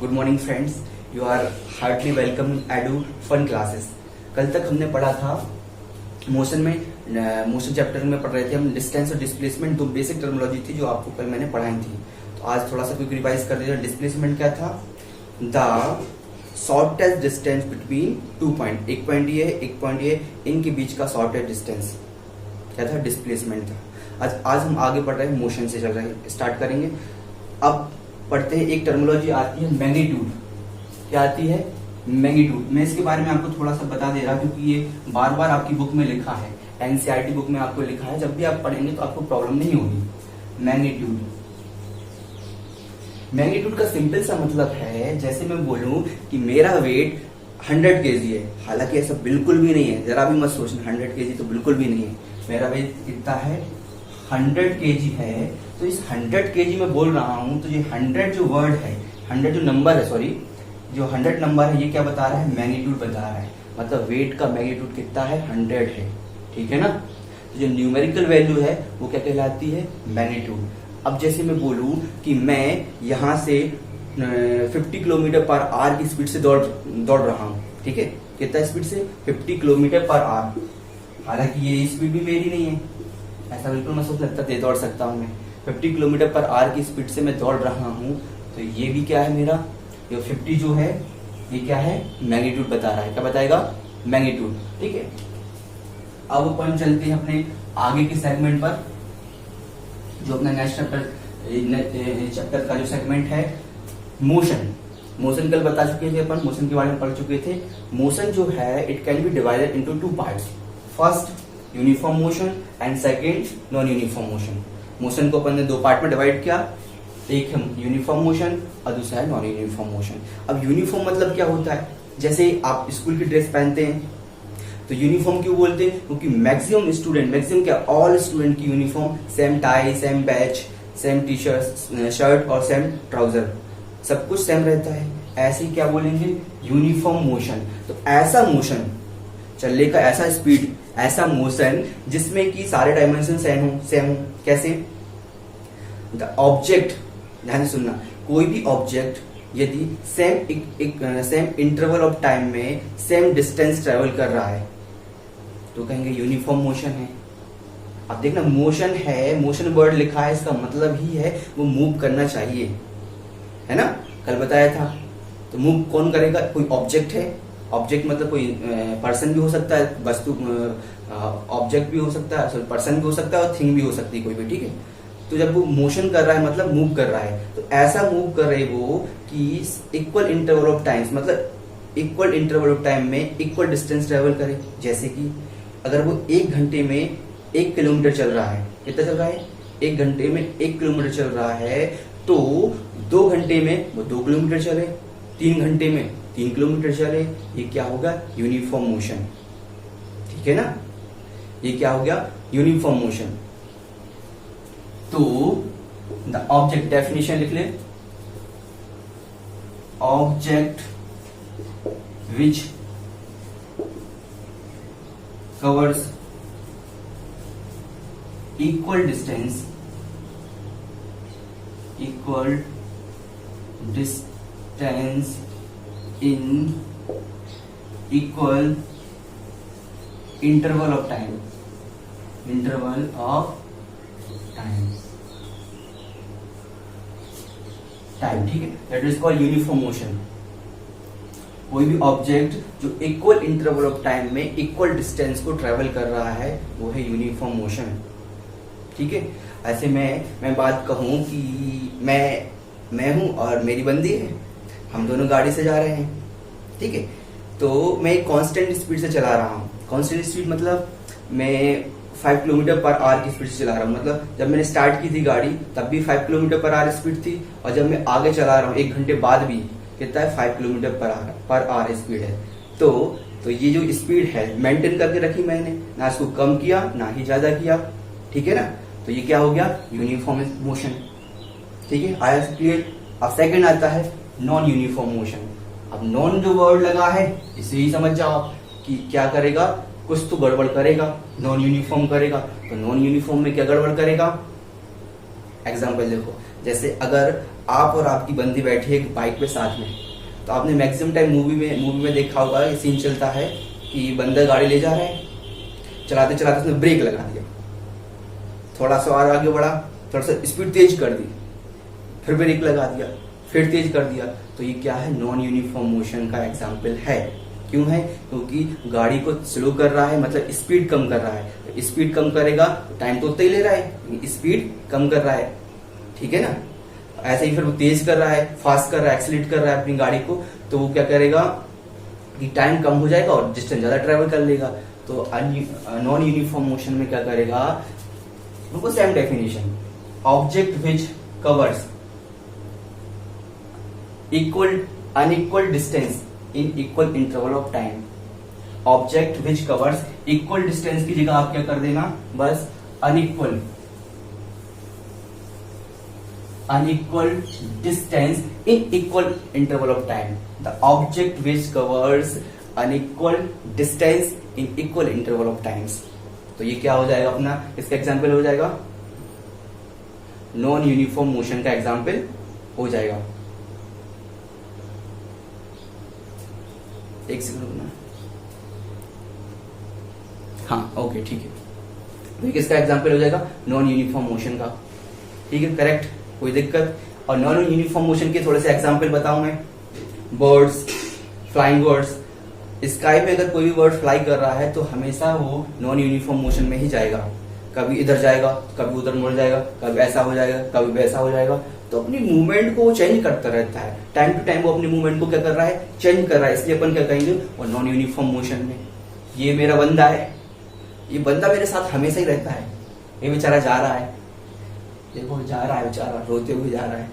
Good morning friends, you are heartily welcome Edu Fun classes. कल तक हमने पढ़ा था मोशन में, मोशन चैप्टर में पढ़ रहे थे हम डिस्टेंस और डिस्प्लेसमेंट, दो बेसिक टर्मिनोलॉजी थी जो आपको कल मैंने पढ़ाई थी। तो आज थोड़ा सा क्विक रिवाइज कर देते। डिस्प्लेसमेंट क्या था? The shortest distance between two point, एक पॉइंट ये है एक पॉइंट ये, इनके बीच का शॉर्टेस्ट डिस्टेंस क्या था? डिस्प्लेसमेंट था। आज हम आगे बढ़ रहे हैं, मोशन से चल रहे हैं, स्टार्ट करेंगे। अब पढ़ते हैं, एक टर्मिनोलॉजी आती है मैग्नीट्यूड। क्या आती है? मैग्नीट्यूड। मैं इसके बारे में आपको थोड़ा सा बता दे रहा हूं क्योंकि ये बार बार आपकी बुक में लिखा है, एनसीईआरटी बुक में आपको लिखा है। जब भी आप पढ़ेंगे तो आपको प्रॉब्लम नहीं होगी। मैग्नीट्यूड, मैग्नीट्यूड का सिंपल सा मतलब है, जैसे मैं बोलूं कि मेरा वेट 100 kg है, हालांकि ऐसा बिल्कुल भी नहीं है, जरा भी मत सोचना 100 kg तो बिल्कुल भी नहीं है। मेरा वेट कितना है? 100 kg है। तो इस 100 kg में बोल रहा हूं, तो ये 100 जो वर्ड है, 100 जो नंबर है, सॉरी जो 100 नंबर है, ये क्या बता रहा है? मैग्नीट्यूड बता रहा है। मतलब वेट का मैग्नीट्यूड कितना है? 100 है। ठीक है ना? तो जो न्यूमेरिकल वैल्यू है वो क्या कहलाती है? मैग्नीट्यूड। अब जैसे मैं बोलूं कि मैं यहां से 50 किलोमीटर पर आवर की स्पीड से दौड़ रहा हूं, ठीक है? कितना स्पीड से? 50 किलोमीटर पर आवर। हालांकि ये स्पीड भी मेरी नहीं है, ऐसा बिल्कुल मैं सोच सकता था दौड़ सकता हूं मैं 50 किलोमीटर पर आवर की स्पीड से मैं दौड़ रहा हूं। तो ये भी क्या है मेरा? ये 50 जो है ये क्या है? मैग्नीट्यूड बता रहा है। क्या बताएगा? मैग्नीट्यूड। ठीक है, अब अपन चलते हैं अपने आगे के सेगमेंट पर, जो अपना नेक्स्ट चैप्टर का जो सेगमेंट है मोशन। मोशन कल बता चुके थे अपन, मोशन के बारे में पढ़ चुके थे। मोशन जो है it can be divided into two parts. First uniform motion and second non uniform motion. Motion को अपन ने दो पार्ट में डिवाइड किया, एक है यूनिफॉर्म मोशन और दूसरा है नॉन यूनिफॉर्म मोशन। अब यूनिफॉर्म मतलब क्या होता है? जैसे आप स्कूल की ड्रेस पहनते हैं तो यूनिफॉर्म क्यों बोलते हैं? क्योंकि मैक्सिमम स्टूडेंट, मैक्सिमम क्या, ऑल स्टूडेंट की uniform same tie, same batch, same T shirt और सेम ट्राउजर, सब कुछ सेम रहता है। ऐसे क्या बोलेंगे? Uniform motion. तो ऐसा मोशन, चलने का ऐसा स्पीड, ऐसा मोशन जिसमें कि सारे डायमेंशन सेम हो। कैसे? द ऑब्जेक्ट, ध्यान से सुनना, कोई भी ऑब्जेक्ट यदि सेम इंटरवल ऑफ टाइम में सेम डिस्टेंस ट्रेवल कर रहा है तो कहेंगे यूनिफॉर्म मोशन है। अब देखना, मोशन है, मोशन वर्ड लिखा है, इसका मतलब ही है वो मूव करना चाहिए, है ना? कल बताया था। तो मूव कौन करेगा? कोई ऑब्जेक्ट है। ऑब्जेक्ट मतलब कोई पर्सन भी हो सकता है, वस्तु, ऑब्जेक्ट भी हो सकता है, पर्सन भी हो सकता है और थिंग भी हो सकती है कोई भी। ठीक है, तो जब वो मोशन कर रहा है मतलब मूव कर रहा है, तो ऐसा मूव कर रहे वो कि इक्वल इंटरवल ऑफ टाइम्स, मतलब इक्वल इंटरवल ऑफ टाइम में इक्वल डिस्टेंस ट्रेवल करे। जैसे कि अगर वो 1 घंटे में 1 किलोमीटर चल रहा है, कितना चल रहा है? 1 घंटे में 1 किलोमीटर चल रहा है, तो 2 घंटे में वो 2 किलोमीटर चले, 3 घंटे में 3 किलोमीटर चले। ये क्या होगा? Uniform motion. ठीक है ना? ये क्या हो गया? Uniform motion. तो द ऑब्जेक्ट, डेफिनेशन लिख ले, object which covers equal distance in equal interval of time, ठीक है? That is called uniform motion. कोई भी ऑब्जेक्ट जो इक्वल इंटरवल ऑफ टाइम में इक्वल डिस्टेंस को ट्रेवल कर रहा है वो है यूनिफॉर्म मोशन। ठीक है? ऐसे मैं बात कहूं कि मैं हूं और मेरी बंदी है, हम दोनों गाड़ी से जा रहे हैं, ठीक है? तो मैं एक कांस्टेंट स्पीड से चला रहा हूं। कांस्टेंट स्पीड मतलब मैं 5 किलोमीटर पर आवर की स्पीड से चला रहा हूँ। मतलब जब मैंने स्टार्ट की थी गाड़ी तब भी 5 किलोमीटर पर आवर स्पीड थी, और जब मैं आगे चला रहा हूँ 1 घंटे बाद भी कितना है? 5 किलोमीटर पर आवर स्पीड है। तो ये जो स्पीड है मेंटेन करके रखी मैंने, ना इसको कम किया ना ही ज्यादा किया। ठीक है ना? तो ये क्या हो गया? Uniform motion. ठीक है, आया क्लियर? अब सेकंड आता है नॉन यूनिफॉर्म मोशन। अब नॉन जो वर्ड लगा है इसे ही समझ जाओ कि क्या करेगा, कुछ तो गड़बड़ करेगा, नॉन यूनिफॉर्म करेगा। तो नॉन यूनिफॉर्म में क्या गड़बड़ करेगा? एग्जाम्पल देखो, जैसे अगर आप और आपकी बंदी बैठी है एक बाइक पे साथ में, तो आपने मैक्सिमम टाइम मूवी में देखा होगा, ये सीन चलता है कि बंदा गाड़ी ले जा रहा है, चलाते चलाते उसने ब्रेक लगा दिया, थोड़ा सा और आगे बढ़ा, थोड़ा सा स्पीड तेज कर दी, फिर ब्रेक लगा दिया, फिर तेज कर दिया, तो ये क्या है, नॉन यूनिफॉर्म मोशन का एग्जाम्पल है। क्यों है? क्योंकि गाड़ी को स्लो कर रहा है, मतलब स्पीड कम कर रहा है। स्पीड कम करेगा टाइम तो उतना ही ले रहा है, स्पीड कम कर रहा है, ठीक है ना। ऐसे ही फिर वो तेज कर रहा है, फास्ट कर रहा है, एक्सीलरेट कर रहा है अपनी गाड़ी को, तो वो क्या करेगा कि टाइम कम हो जाएगा और डिस्टेंस ज्यादा ट्रेवल कर लेगा। तो नॉन यूनिफॉर्म मोशन में क्या करेगा, उनको same definition, object which covers equal unequal distance in equal interval of time. Object which covers equal distance की जगह आप क्या कर देना, बस unequal distance in equal interval of time. The object which covers unequal distance in equal interval of times. तो ये क्या हो जाएगा अपना, इसका एग्जाम्पल हो जाएगा, नॉन यूनिफॉर्म मोशन का एग्जाम्पल हो जाएगा। एक सेकंड रुकना, हाँ ओके ठीक है। तो किसका एग्जाम्पल हो जाएगा, नॉन यूनिफॉर्म मोशन का, ठीक है करेक्ट, कोई दिक्कत। और नॉन यूनिफॉर्म मोशन के थोड़े से एग्जांपल बताऊं मैं, बर्ड्स, फ्लाइंग बर्ड्स, स्काई में अगर कोई भी बर्ड फ्लाई कर रहा है तो हमेशा वो नॉन यूनिफॉर्म मोशन में ही जाएगा, कभी इधर जाएगा, कभी उधर मुड़ जाएगा, कभी ऐसा हो जाएगा, कभी वैसा हो जाएगा। तो अपनी मूवमेंट को चेंज करता रहता है, टाइम टू टाइम वो अपनी मूवमेंट को क्या कर रहा है, चेंज कर रहा है। इसलिए अपन क्या कहेंगे, और नॉन यूनिफॉर्म मोशन में ये मेरा बंदा है, ये बंदा मेरे साथ हमेशा ही रहता है, ये बेचारा जा रहा है, देखो जा रहा है बेचारा, रोते हुए जा रहा है,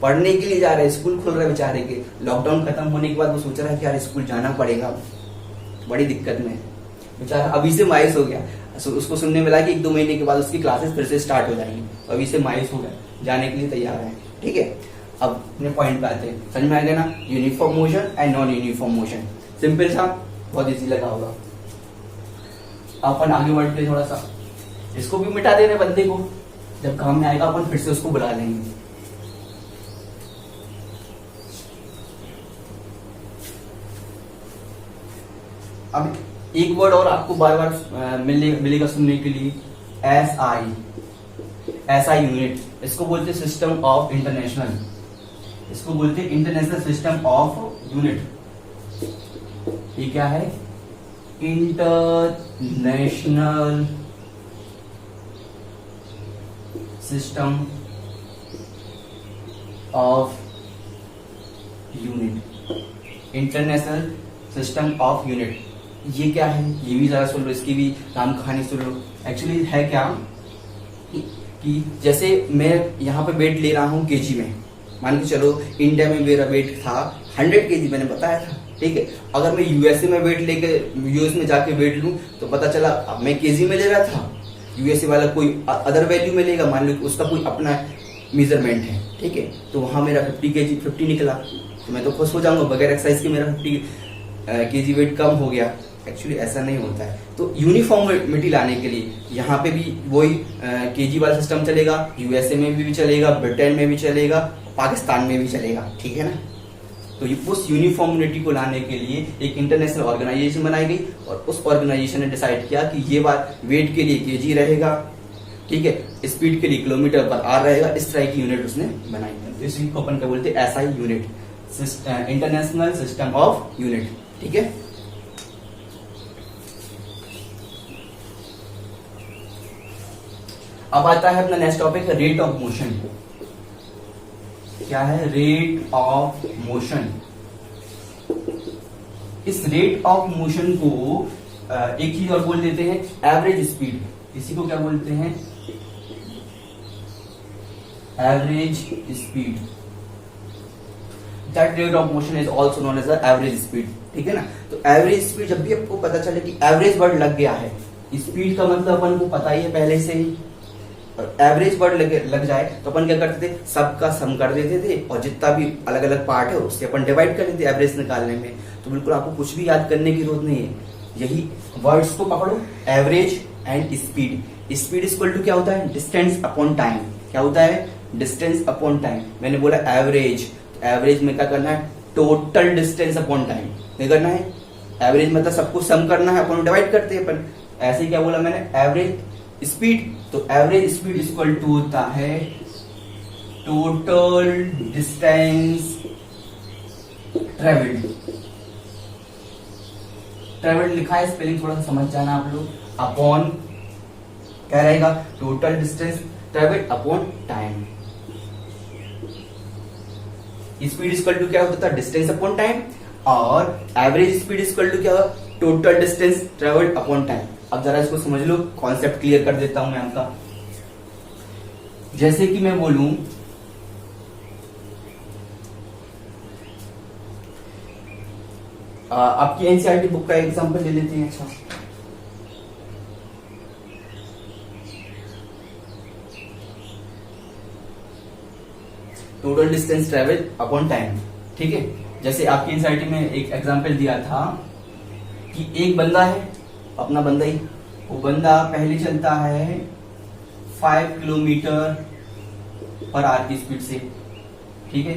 पढ़ने के लिए जा रहा है, स्कूल खुल रहा है बेचारे के, लॉकडाउन खत्म होने के बाद वो सोच रहा है कि यार स्कूल जाना पड़ेगा, बड़ी दिक्कत में बेचारा, अभी से मायूस हो गया। उसको सुनने मिला कि 1-2 महीने के बाद उसकी क्लासेस फिर से स्टार्ट हो जाएंगी, अभी से मायूस हो गया, जाने के लिए तैयार है, ठीक है। अब अपने पॉइंट पे आते हैं, समझ में आ गया ना, uniform motion and non uniform motion, simple था, बहुत इजी लगा होगा। अपन आगे बढ़ते थोड़ा सा, इसको भी मिटा दे रहे बंदे को, जब काम में आएगा अपन फिर से उसको बुला लेंगे। अब एक वर्ड और आपको बार बार मिलेगा सुनने के लिए, एसआई यूनिट, इसको बोलते सिस्टम ऑफ इंटरनेशनल, इसको बोलते इंटरनेशनल सिस्टम ऑफ यूनिट। ये क्या है, international system of unit, international system of unit. ये क्या है, ये भी जरा सुन लो, इसकी भी नाम कहानी सुन लो। एक्चुअली है क्या कि जैसे मैं यहाँ पे वेट ले रहा हूँ केजी में, मान के चलो इंडिया में मेरा वेट था 100 केजी, मैंने बताया था, ठीक है। अगर मैं यूएसए में वेट लेके यूएस में जाके वेट लूं तो पता चला अब मैं केजी में ले रहा था, यूएसए वाला कोई अदर वैल्यू में लेगा, मान लो उसका कोई अपना मेजरमेंट है, ठीक है। तो वहां मेरा 50 निकला, तो मैं तो खुश हो जाऊंगा, बगैर एक्सरसाइज के मेरा 50 केजी वेट कम हो गया। एक्चुअली ऐसा नहीं होता है। तो यूनिफॉर्मिटी लाने के लिए यहाँ पे भी वही केजी वाला सिस्टम चलेगा, यूएसए में भी चलेगा, ब्रिटेन में भी चलेगा, पाकिस्तान में भी चलेगा, ठीक है ना। तो उस यूनिफॉर्मिटी को लाने के लिए एक इंटरनेशनल ऑर्गेनाइजेशन बनाई गई और उस ऑर्गेनाइजेशन ने डिसाइड किया कि ये बात वेट के लिए केजी रहेगा, ठीक है, स्पीड के लिए किलोमीटर पर आर रहेगा, इस तरह की यूनिट उसने बनाई है। तो इसी को अपन क्या बोलते हैं, SI unit, international system of unit, ठीक है। अब आता है अपना next topic, rate of motion. क्या है, रेट ऑफ मोशन। इस रेट ऑफ मोशन को एक चीज और बोल देते हैं, एवरेज स्पीड। इसी को क्या बोलते हैं, average speed. That rate of motion is also known as average speed, ठीक है ना। तो एवरेज स्पीड, जब भी आपको पता चले कि एवरेज वर्ड लग गया है, स्पीड का मतलब अपन को पता ही है पहले से ही, और एवरेज वर्ड लग जाए तो अपन क्या करते थे, सबका सम कर देते थे और जितना भी अलग अलग पार्ट है उससे अपन डिवाइड कर देते एवरेज निकालने में। तो बिल्कुल आपको कुछ भी याद करने की जरूरत नहीं है, यही वर्ड्स को पकड़ो, average and speed. Speed equal to क्या होता है, डिस्टेंस अपॉन टाइम। क्या होता है, डिस्टेंस अपॉन टाइम, मैंने बोला एवरेज, तो एवरेज में क्या करना है, टोटल डिस्टेंस अपॉन टाइम क्या करना है, एवरेज मतलब सबको सम करना है, अपन डिवाइड करते हैं अपन, ऐसे क्या बोला मैंने, एवरेज स्पीड, तो एवरेज स्पीड इक्वल टू होता है टोटल डिस्टेंस ट्रेवल्ड, ट्रेवल्ड लिखा है, स्पेलिंग थोड़ा सा समझ जाना आप लोग, अपॉन क्या रहेगा, total distance travelled upon time. Speed equal to क्या होता था, डिस्टेंस अपॉन टाइम, और एवरेज स्पीड इक्वल टू क्या, total distance travelled upon time. अब जरा इसको समझ लो, कॉन्सेप्ट क्लियर कर देता हूं मैं आपका। जैसे कि मैं बोलूं आपकी एनसीईआरटी बुक का एग्जांपल ले लेते हैं। अच्छा, total distance travel upon time, ठीक है। जैसे आपकी एनसीईआरटी में एक एग्जांपल दिया था कि एक बंदा है, अपना बंदा ही, वो बंदा पहले चलता है 5 किलोमीटर पर आवर की स्पीड से, ठीक है।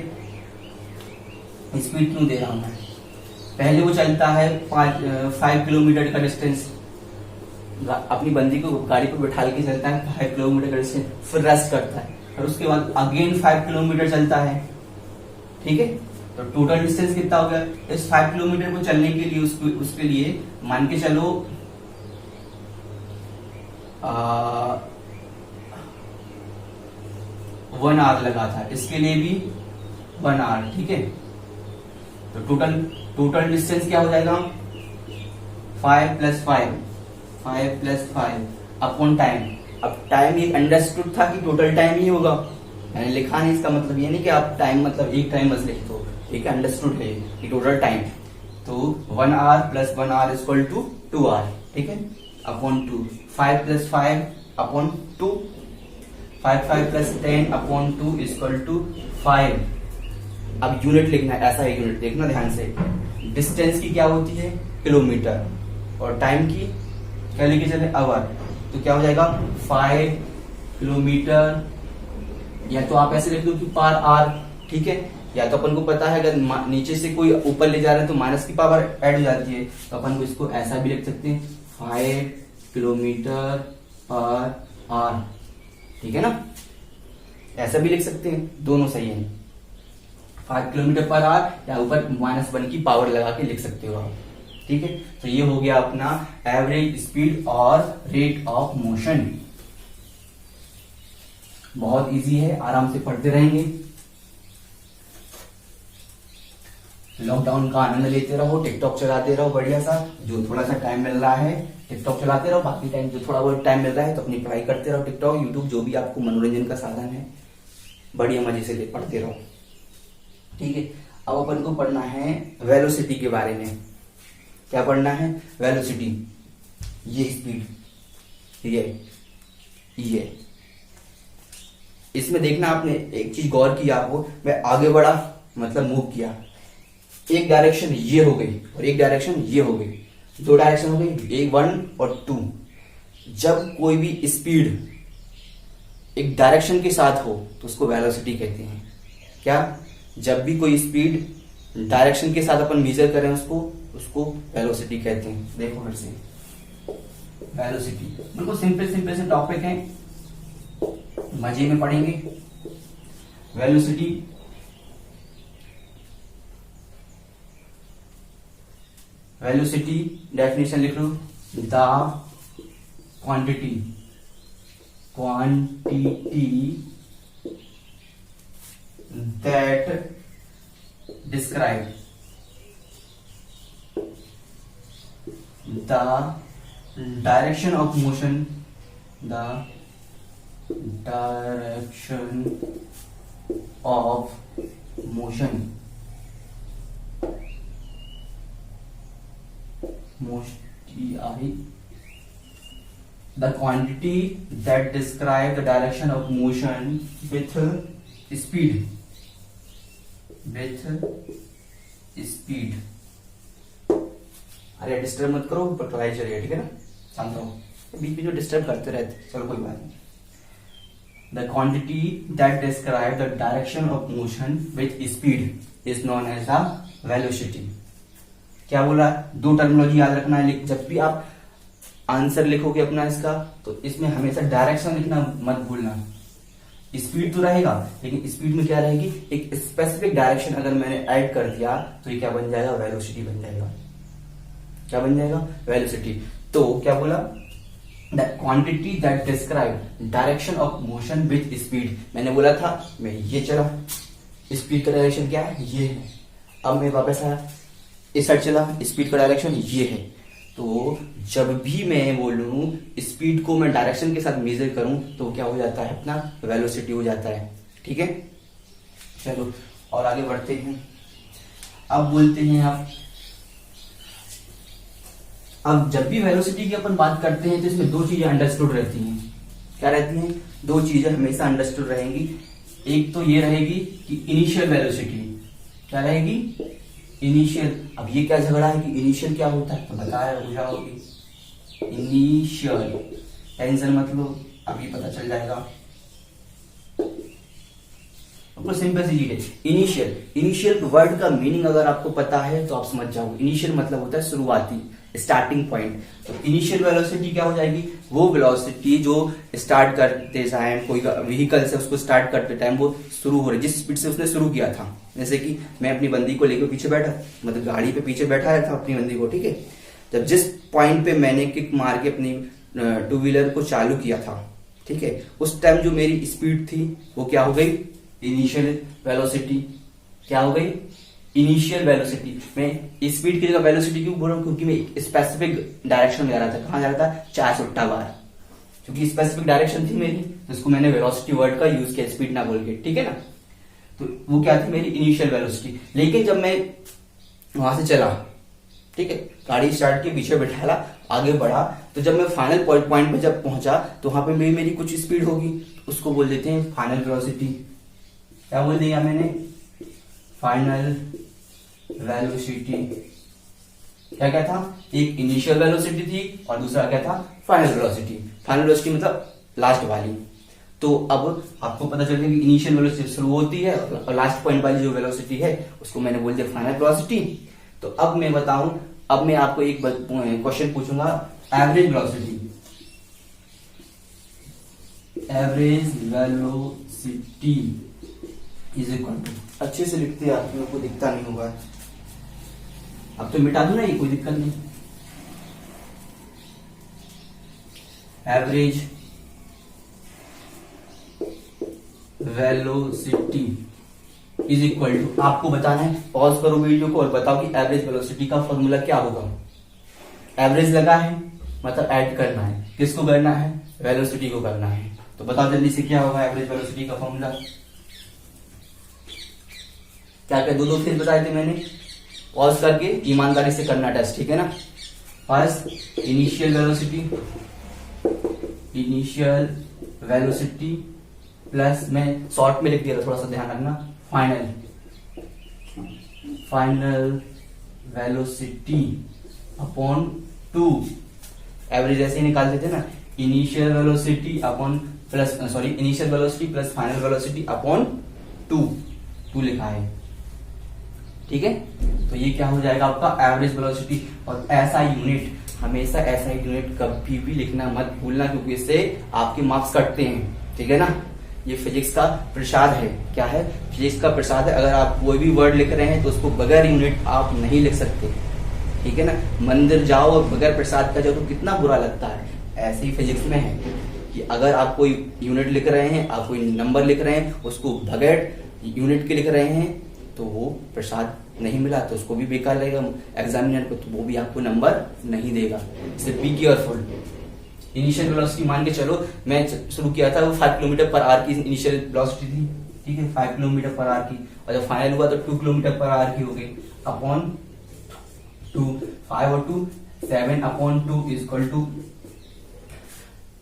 स्पीड क्यों दे रहा हूं मैं, पहले वो चलता है 5 किलोमीटर का डिस्टेंस, अपनी बंदी को गाड़ी पर बैठा के चलता है 5 किलोमीटर का डिस्टेंस, फिर रेस्ट करता है, और उसके बाद अगेन 5 किलोमीटर चलता है, ठीक है। तो टोटल डिस्टेंस कितना हो गया, इस 5 किलोमीटर को चलने के लिए उसके लिए मान के चलो 1 आवर लगा था, इसके लिए भी 1 आवर, ठीक है। तो टोटल डिस्टेंस क्या हो जाएगा, 5 + 5 अपॉन टाइम। अब टाइम ये अंडरस्टूड था कि टोटल टाइम ही होगा, मैंने लिखा नहीं, इसका मतलब ये नहीं कि आप टाइम मतलब एक टाइम बस लिख दो, ठीक है, अंडरस्टूड है कि टोटल टाइम। तो 1 hour + 1 hour equal to 2 hour, ठीक है, upon 2, 5 + 5 upon 2, 5 + 10 upon 2 equal to 5। अब यूनिट लिखना है, ऐसा है यूनिट, देखना ध्यान से। डिस्टेंस की क्या होती है, किलोमीटर, और टाइम की क्या लेके चले, आवर, तो क्या हो जाएगा 5 किलोमीटर, या तो आप ऐसे लिख दो कि पर आवर, ठीक है, या तो अपन को पता है अगर नीचे से कोई ऊपर ले जा रहे हैं तो माइनस की पावर ऐड हो जाती है, तो अपन को इसको ऐसा भी लिख सकते हैं 5 किलोमीटर पर आवर, ठीक है ना, ऐसा भी लिख सकते हैं, दोनों सही है, 5 किलोमीटर पर आवर, या ऊपर -1 की पावर लगा के लिख सकते हो आप, ठीक है। तो ये हो गया अपना एवरेज स्पीड और रेट ऑफ मोशन। बहुत इजी है, आराम से पढ़ते रहेंगे, लॉकडाउन का आनंद लेते रहो, टिकटॉक चलाते रहो बढ़िया सा, जो थोड़ा सा टाइम मिल रहा है टिकटॉक चलाते रहो, बाकी टाइम जो थोड़ा बहुत टाइम मिल रहा है तो अपनी पढ़ाई करते रहो, टिकटॉक, यूट्यूब, जो भी आपको मनोरंजन का साधन है, बढ़िया मजे से पढ़ते रहो, ठीक है। अब अपन को पढ़ना है वेलोसिटी के बारे में। क्या पढ़ना है, वेलोसिटी, ये स्पीड, ये इसमें देखना आपने एक चीज गौर किया हो, मैं आगे बढ़ा मतलब मूव किया, एक डायरेक्शन ये हो गई और एक डायरेक्शन ये हो गई, दो डायरेक्शन हो गई, एक 1 और 2। जब कोई भी स्पीड एक डायरेक्शन के साथ हो तो उसको वेलोसिटी कहते हैं। क्या, जब भी कोई स्पीड डायरेक्शन के साथ अपन मेजर करें उसको वेलोसिटी कहते हैं। देखो फिर से, वेलोसिटी बिल्कुल सिंपल से टॉपिक है, मजे में पढ़ेंगे। वेलोसिटी डेफिनेशन लिख लो, the quantity that describe the direction of motion, the quantity that describe the direction of motion with speed, अरे डिस्टर्ब मत करो, ऊपर पढ़ाई चल रही है, ठीक है ना, शांत रहो, बीच में जो डिस्टर्ब करते रहते, चलो कोई बात नहीं। The quantity that describe the direction of motion with speed is known as the velocity. क्या बोला, दो टर्मिनोलॉजी याद रखना है। जब भी आप आंसर लिखोगे अपना इसका, तो इसमें हमेशा डायरेक्शन लिखना मत भूलना। स्पीड तो रहेगा, लेकिन स्पीड में क्या रहेगी, एक स्पेसिफिक डायरेक्शन अगर मैंने ऐड कर दिया तो ये क्या बन जाएगा, वेलोसिटी बन जाएगा। क्या बन जाएगा, वेलोसिटी। तो क्या बोला, the quantity that describe direction of motion with speed. मैंने बोला था मैं ये चला, स्पीड का डायरेक्शन क्या है, ये है। अब मैं वापस आया, इस साइड चला, स्पीड का डायरेक्शन ये है। तो जब भी मैं बोलूं स्पीड को मैं डायरेक्शन के साथ मेजर करूं तो क्या हो जाता है, अपना वेलोसिटी हो जाता है। ठीक है, चलो और आगे बढ़ते हैं। अब बोलते हैं अब जब भी वेलोसिटी की अपन बात करते हैं तो इसमें दो चीजें अंडरस्टूड रहती हैं। क्या रहती हैं, दो चीजें हमेशा अंडरस्टूड रहेंगी। एक तो ये रहेगी कि इनिशियल वेलोसिटी, क्या रहेगी, इनिशियल। अब ये क्या झगड़ा है कि इनिशियल क्या होता है, तो बताया बुझाओगे। इनिशियल, टेंशन मत लो, अभी पता चल जाएगा। सिंपल सी चीज है इनिशियल। इनिशियल वर्ड का मीनिंग अगर आपको पता है तो आप समझ जाओगे। इनिशियल मतलब होता है शुरुआती, स्टार्टिंग पॉइंट। तो इनिशियल वेलोसिटी क्या हो जाएगी, वो वेलोसिटी जो स्टार्ट करते टाइम कोई व्हीकल से उसको स्टार्ट करते टाइम वो शुरू हो रही, जिस स्पीड से उसने शुरू किया था। जैसे कि मैं अपनी बंदी को लेकर पीछे बैठा, मतलब गाड़ी पे पीछे बैठा था अपनी बंदी को, ठीक है। जब जिस पॉइंट पे मैंने किक मार के अपनी टू व्हीलर को चालू किया था, ठीक है, उस टाइम जो मेरी स्पीड थी वो क्या हो गई, इनिशियल वेलोसिटी। क्या हो गई, इनिशियल वेलोसिटी। मैं स्पीड की जगह वेलोसिटी क्यों बोल रहा हूं, क्योंकि मैं स्पेसिफिक डायरेक्शन में जा रहा था। कहां जा रहा था, 4 बार, क्योंकि स्पेसिफिक डायरेक्शन थी मेरी, तो इसको मैंने वेलोसिटी वर्ड का यूज किया, स्पीड ना बोल के, ठीक है ना। तो वो क्या थी, मेरी इनिशियल वेलोसिटी। लेकिन जब मैं वहां से चला, ठीक है, गाड़ी स्टार्ट की, पीछे बैठाला, आगे बढ़ा, तो जब मैं फाइनल पॉइंट पे जब पहुंचा तो वहां पे मेरी कुछ स्पीड होगी, उसको बोल देते हैं फाइनल वेलोसिटी। क्या बोल दिया मैंने, फाइनल वेलोसिटी। क्या क्या था, एक इनिशियल वेलोसिटी थी और दूसरा क्या था, फाइनल वेलोसिटी। फाइनल वेलोसिटी मतलब लास्ट वाली। तो अब आपको पता चल गया कि इनिशियल वेलोसिटी शुरू होती है और लास्ट पॉइंट वाली जो वेलोसिटी है उसको मैंने बोल दिया फाइनल वेलोसिटी। तो अब मैं बताऊं, अब मैं आपको एक क्वेश्चन पूछूंगा, average velocity. Average velocity is equal to, अच्छे से लिखते हैं आप लोगों को दिखता नहीं होगा, अब तो मिटा दो ना, ये कोई दिक्कत नहीं। Average velocity is equal to, आपको बताना है, पॉज करो वीडियो को और बताओ कि एवरेज वेलोसिटी का फॉर्मूला क्या होगा। एवरेज लगा है मतलब ऐड करना है, किसको करना है, वेलोसिटी को करना है। तो बताओ जल्दी से क्या होगा एवरेज वेलोसिटी का फॉर्मूला। क्या क्या दो फेज बताए थे मैंने, पॉज करके ईमानदारी से करना टेस्ट, ठीक है ना। First initial velocity, initial velocity plus, मैं शॉर्ट में लिख दिया था, थोड़ा सा ध्यान रखना, फाइनल वेलोसिटी अपॉन 2। एवरेज ऐसे ही निकाल देते ना, initial velocity upon plus, sorry, initial velocity plus final velocity upon 2 लिखा है, ठीक है। तो ये क्या हो जाएगा आपका एवरेज वेलोसिटी। और ऐसा यूनिट, हमेशा ऐसा यूनिट कभी भी लिखना मत भूलना, क्योंकि इससे आपके मार्क्स कटते हैं, ठीक है ना। ये फिजिक्स का प्रसाद है। क्या है, फिजिक्स का प्रसाद है। अगर आप कोई भी वर्ड लिख रहे हैं तो उसको बगैर यूनिट आप नहीं लिख सकते, ठीक है ना। मंदिर जाओ और बगैर प्रसाद का जाओ तो कितना बुरा लगता है, ऐसे ही फिजिक्स में है कि अगर आप कोई यूनिट लिख रहे हैं, आप कोई नंबर लिख रहे हैं, उसको बगैर यूनिट के लिख रहे हैं तो वो प्रसाद नहीं मिला तो उसको भी बेकार लगेगा एग्जामिनर को, तो वो भी आपको नंबर नहीं देगा। इसलिए बी केयरफुल। इनिशियल वेलोसिटी मान के चलो मैं शुरू किया था, वो 5 किलोमीटर पर आवर की इनिशियल वेलोसिटी थी, ठीक है, 5 किलोमीटर पर आवर की, और जब फाइनल हुआ तो 2 किलोमीटर पर आवर की हो गई, अपॉन 2, 5 और 2 7 अपॉन 2 इज इक्वल टू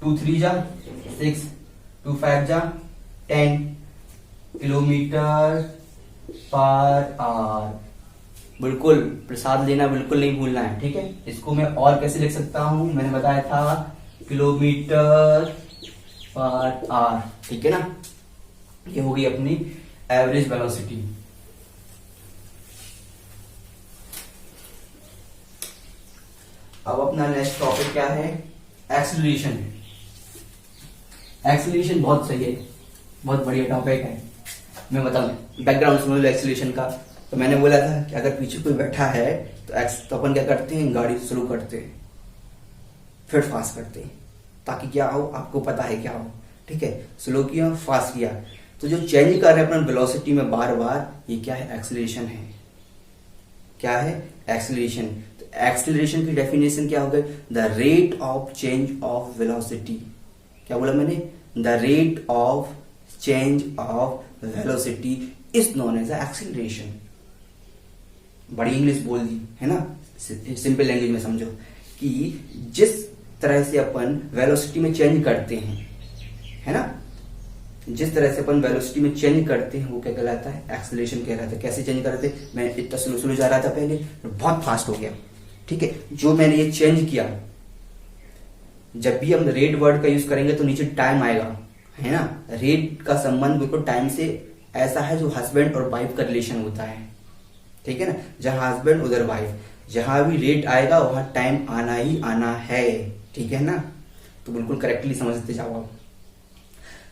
2 3 जा 6, 2 5 जा 10 किलोमीटर पर आवर। बिल्कुल प्रसाद लेना बिल्कुल नहीं भूलना है, ठीक है। इसको मैं और कैसे लिख सकता हूं, मैंने बताया था किलोमीटर पर आवर, ठीक है ना। ये होगी अपनी एवरेज वेलोसिटी। अब अपना नेक्स्ट टॉपिक क्या है, एक्सीलरेशन। एक्सीलरेशन बहुत सही है, बहुत बढ़िया टॉपिक है। मैं बताऊं बैकग्राउंड समझ लो एक्सीलरेशन का। तो मैंने बोला था कि अगर पीछे कोई बैठा है तो अपन क्या करते हैं, गाड़ी शुरू करते हैं, फिर फास्ट करते हैं, ताकि क्या हो आपको पता है क्या हो, ठीक है। स्लो किया, फास्ट किया, तो जो चेंज कर रहे हैं अपन वेलोसिटी में बार बार, ये क्या है, एक्सीलरेशन है। क्या है, एक्सीलरेशन। तो एक्सीलरेशन की डेफिनेशन क्या हो गई, the rate of change of velocity. क्या बोला मैंने, the rate of change of velocity is known as acceleration. बड़ी इंग्लिश बोल दी है ना, सिंपल लैंग्वेज में समझो कि जिस तरह से अपन वेलोसिटी में चेंज करते हैं, है ना, जिस तरह से अपन वेलोसिटी में चेंज करते हैं वो क्या कहलाता है, एक्सीलरेशन कहलाता है। कैसे चेंज करते हैं, मैं इतना स्लो स्लो जा रहा था पहले, बहुत फास्ट हो गया, ठीक है। जो मैंने ये चेंज किया, जब भी हम रेट वर्ड का यूज करेंगे तो नीचे टाइम आएगा, है ना। रेट का संबंध बिल्कुल टाइम से ऐसा है जो हस्बैंड और वाइफ का रिलेशन होता है, ठीक है ना। जहां हस्बैंड उधर वाइफ, जहां भी रेट आएगा वहां टाइम आना ही आना है, ठीक है ना। तो बिल्कुल करेक्टली समझते जाओ आप।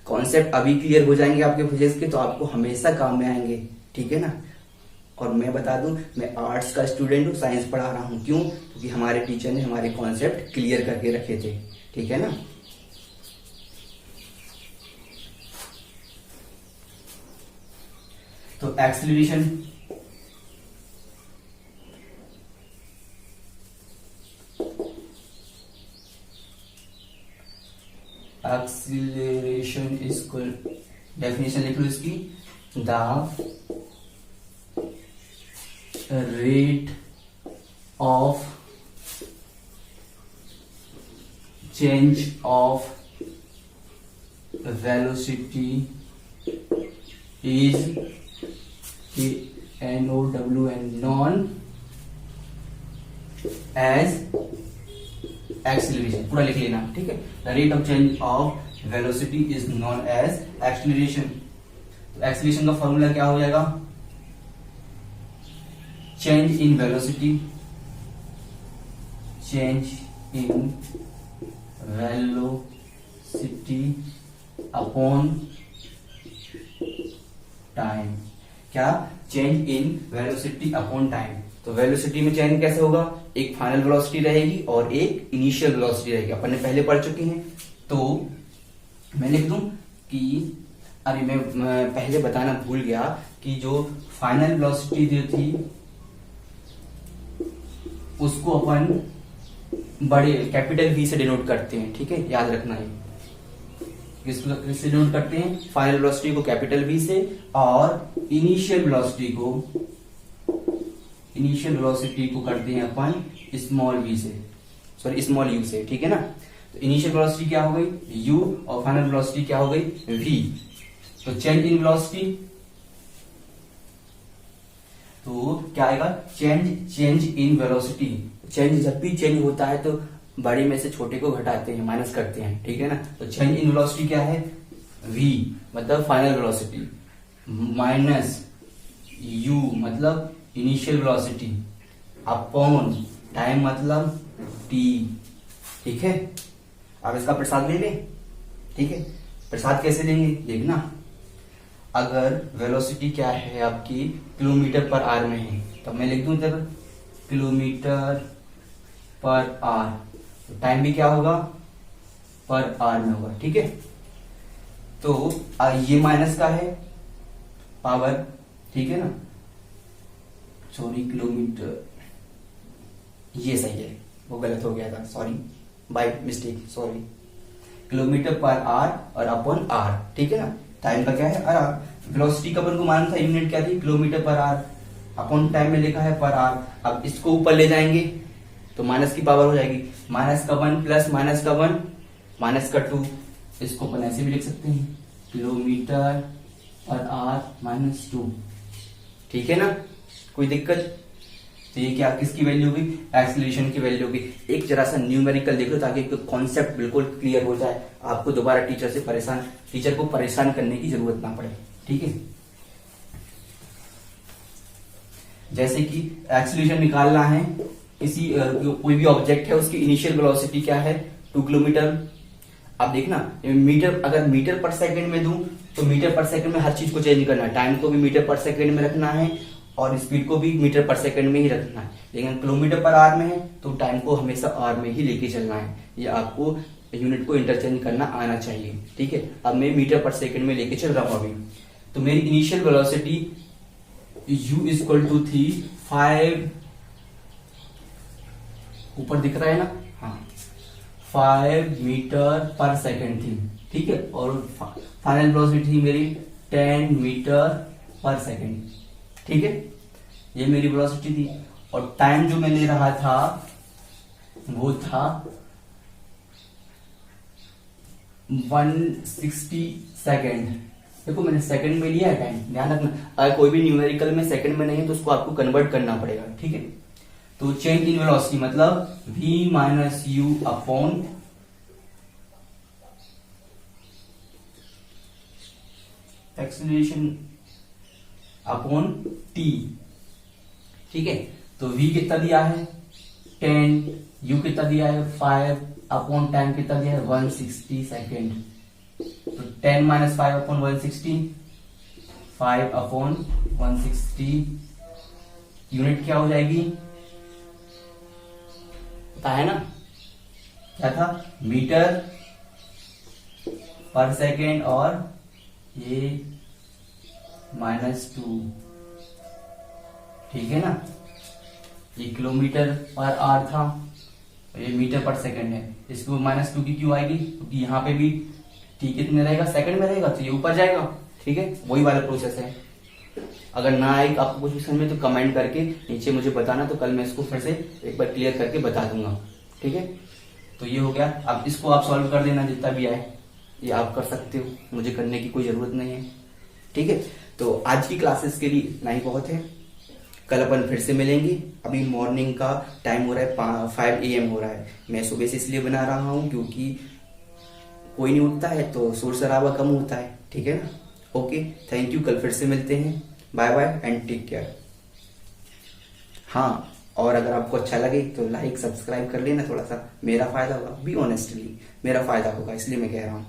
कॉन्सेप्ट अभी क्लियर हो जाएंगे आपके फिजिक्स के तो आपको हमेशा काम में आएंगे, ठीक है ना। और मैं बता दूं, मैं आर्ट्स का स्टूडेंट हूं, साइंस पढ़ा रहा हूं। क्यों, क्योंकि हमारे टीचर ने हमारे कॉन्सेप्ट क्लियर करके रखे थे, ठीक है ना। तो एक्सीलरेशन, एक्सीलरेशन इसको डेफिनेशन लिख लो इसकी, the rate of change of velocity is NOWN known as acceleration. पूरा लिख लेना, ठीक है। The rate of change of velocity is known as acceleration. तो एक्सीलरेशन का फॉर्मूला क्या हो जाएगा, change in velocity, change in velocity upon time. क्या, change in velocity upon time. तो वेलोसिटी में चेंज कैसे होगा, एक फाइनल वेलोसिटी रहेगी और एक इनिशियल वेलोसिटी रहेगी, अपन ने पहले पढ़ चुके हैं। तो मैं लिख दूं कि अरे मैं पहले बताना भूल गया कि जो फाइनल वेलोसिटी जो थी उसको अपन बड़े कैपिटल वी से डिनोट करते हैं, ठीक है, याद रखना है। किससे डिनोट करते हैं, फाइनल वेलोसिटी को कैपिटल वी से और इनिशियल वेलोसिटी को करते हैं अपन स्मॉल वी से, सॉरी स्मॉल यू से, ठीक है ना। तो इनिशियल वेलोसिटी क्या हो गई, यू, और फाइनल वेलोसिटी क्या हो गई, वी। तो चेंज इन वेलोसिटी, तो क्या आएगा, चेंज इन वेलोसिटी। चेंज जब भी चेंज होता है तो बड़े में से छोटे को घटाते हैं, माइनस करते हैं, ठीक है ना। तो चेंज इन वेलोसिटी क्या है, v मतलब फाइनल वेलोसिटी, माइनस u मतलब इनिशियल वेलोसिटी, अपॉन टाइम मतलब t, ठीक है। अब इसका प्रसाद ले लें, ठीक है। प्रसाद कैसे लेंगे देखना, अगर वेलोसिटी क्या है आपकी किलोमीटर पर आवर में है, तब मैं लिख दूं इधर किलोमीटर पर आवर, तो टाइम भी क्या होगा, पर आवर में होगा, ठीक है। तो ये माइनस का है पावर, ठीक है ना, सॉरी किलोमीटर, ये सही है, वो गलत हो गया था, sorry by mistake, sorry. Kilometre per hour और अपॉन आवर, ठीक है ना। टाइम का क्या है, आवर। वेलोसिटी का अपन को मालूम था यूनिट क्या थी, kilometre per hour, upon time में लिखा है पर आवर। अब इसको ऊपर ले जाएंगे तो माइनस की पावर हो जाएगी, माइनस का 1 प्लस माइनस का 1 माइनस का 2, इसको अपन ऐसे भी लिख सकते हैं, किलोमीटर पर आवर माइनस 2, ठीक है ना, कोई दिक्कत। तो ये क्या किसकी वैल्यू होगी, एक्सीलरेशन की वैल्यू होगी। एक जरा सा न्यूमेरिकल देख लो ताकि कॉन्सेप्ट बिल्कुल क्लियर हो जाए, आपको दोबारा टीचर को परेशान करने की जरूरत ना पड़े। ठीक है, जैसे कि एक्सीलरेशन निकालना है किसी कोई भी ऑब्जेक्ट है, उसकी इनिशियल वेलोसिटी क्या है 2 किलोमीटर। अब देखना मीटर, अगर मीटर पर सेकंड में दूं तो मीटर पर सेकंड में हर चीज को चेंज करना है, टाइम को भी मीटर पर सेकंड में रखना है और स्पीड को भी मीटर पर सेकंड में ही रखना है। लेकिन किलोमीटर पर आवर में है तो टाइम को हमेशा आवर में ही लेके चलना है। ये आपको यूनिट को इंटरचेंज करना आना चाहिए। ठीक है, अब मैं मीटर पर सेकंड में लेके चल रहा हूं अभी। तो मेरी initial velocity u equal to थी 5, ऊपर दिख रहा है ना, हाँ 5 मीटर पर सेकंड थी। ठीक है, और फाइनल वेलोसिटी थी मेरी 10 मीटर पर सेकंड। ठीक है, ये मेरी वेलोसिटी थी और टाइम जो मैं ले रहा था वो था 160 सेकेंड। देखो मैंने सेकंड में लिया है टाइम, ध्यान रखना। अगर कोई भी न्यूमेरिकल में सेकंड में नहीं है तो उसको आपको कन्वर्ट करना पड़ेगा। ठीक है, तो चेंज इन वेलोसिटी मतलब v minus you upon acceleration upon t। ठीक है, तो v कितना दिया है 10, u कितना दिया है 5 अपॉन टाइम कितना दिया है 160 सेकेंड। तो 10 माइनस 5 अपॉन 160, 5 अपॉन 160, यूनिट क्या हो जाएगी पता है ना, क्या था मीटर पर सेकेंड और ये -2। ठीक है ना, ये किलोमीटर पर आवर था, ये मीटर पर सेकंड है। इसको -2 की क्यों आएगी, क्योंकि यहाँ पे भी t कितने रहेगा सेकंड में रहेगा तो ये ऊपर जाएगा। ठीक है, वही वाला प्रोसेस है। अगर ना आए आपको कुछ भी समझ में तो कमेंट करके नीचे मुझे बताना, तो कल मैं इसको फिर से एक बार क्लियर करके बता दूंगा। ठीक है, तो ये हो गया। अब इसको आप सॉल्व कर देना, जितना भी आए ये आप कर सकते हो, मुझे करने की कोई जरूरत नहीं है। ठीक है, तो आज की क्लासेस के लिए इतना ही बहुत है। कल अपन फिर से मिलेंगे। अभी मॉर्निंग का टाइम हो रहा है 5 AM हो रहा है। मैं सुबह से इसलिए बना रहा हूँ क्योंकि कोई नहीं उठता है तो शोर शराबा कम होता है। ठीक है ना, ओके, थैंक यू। कल फिर से मिलते हैं। Bye bye and take care. हाँ, और अगर आपको अच्छा लगे तो लाइक सब्सक्राइब कर लेना, थोड़ा सा मेरा फायदा होगा। बी ऑनेस्टली मेरा फायदा होगा, इसलिए मैं कह रहा हूँ।